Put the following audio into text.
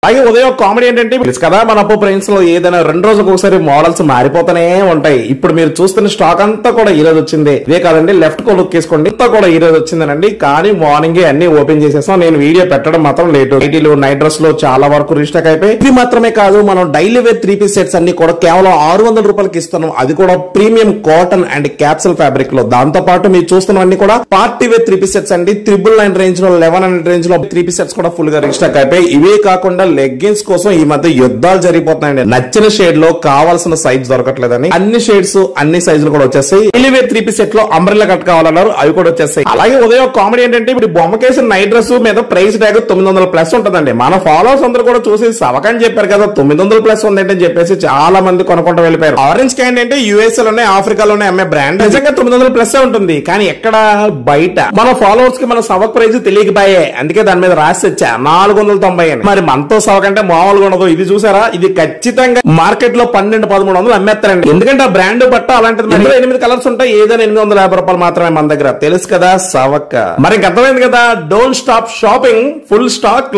అలాగే ఉదయం కామెడీ ఏంటంటే తెలుసు కదా మన అప్పు ప్రైన్స్ లో ఏదైనా 2 రోజులకు ఒకసారి మోడల్స్ మారిపోతానే ఉంటాయి. ఇప్పుడు మీరు చూస్తున్న స్టాక్ అంతా కూడా ఈ రోజు వచ్చింది. ఇదే కాదండి, లెఫ్ట్ కో లుక్ వేసుకోండి, అంతా కూడా ఈ రోజు వచ్చిందనండి. కానీ మార్నింగ్ అన్ని ఓపెన్ చేసేసాం. నేను వీడియో పెట్టడం మాత్రం లేట్. నైటీలు నైట్ డ్రెస్ లో చాలా వరకు రీస్టాక్ అయిపోయి. ఇది మాత్రమే కాదు, మనం డైలీ వేర్ 3 పీస్ సెట్స్ అన్ని కూడా కేవలం 600 రూపాయలకి ఇస్తున్నాం. అది కూడా premium cotton and capsule fabric లో. దాంతో పాటు మీరు చూస్తున్నవన్నీ కూడా పార్టీ వేర్ 3 పీస్ సెట్స్ అండి. 999 రేంజ్ లో 1100 రేంజ్ లో 3 పీస్ సెట్స్ కూడా ఫుల్ గా రీస్టాక్ అయిపోయి. ఇవే కాకుండా లెగ్గిన్స్ కోసం ఈ మధ్య యుద్ధాలు జరిగిపోతున్నాయండి. నచ్చిన షేడ్ లో కావాల్సిన సైజ్ దొరకట్లేదని అన్ని షేడ్స్ అన్ని సైజులు కూడా వచ్చేస్తాయి. ఎలివేర్ 3 పీస్ సెట్ లో అంబ్రెల్లా కట్ కావాలన్నారు, అవి కూడా వచ్చేస్తాయి. అలాగే ఉదయం కామెడీ ఏంటంటే ఇప్పుడు బొమ్మకేసిన నైట్ డ్రెస్ మీద ప్రైస్ ట్యాగ్ 900+ ఉంటుందండి. మన ఫాలోవర్స్ అందరూ కూడా చూసి సవకని చెప్పారు కదా 900+ ఉందంటే చెప్పేసి చాలా మంది కొనుక్కుంటూ వెళ్ళిపోయారు. ఆరెంజ్ క్యాండ్ అంటే యుఎస్ లోనే ఆఫ్రికాలోనే అమ్మే బ్రాండ్. నిజంగా 900+ ఉంటుంది. కానీ ఎక్కడ బయట మన ఫాలోవర్స్ కి మన సవక్ ప్రైస్ తెలియకపోయే, అందుకే దాని మీద రాసి వచ్చా 490 అని. మరి మనతో సవకంటే మామూలుగా ఉండదు. ఇది చూసారా, ఇది ఖచ్చితంగా మార్కెట్ లో 1200-1300 అమ్మేస్తారండి. ఎందుకంటే ఆ బ్రాండ్ బట్ట అలాంటిది. 8 కలర్స్ ఉంటాయి, ఏదైనా 850 రూపాయలు మాత్రమే మన దగ్గర. తెలుసు కదా సవక్క. మరి అర్థమైంది కదా, don't stop shopping, full stock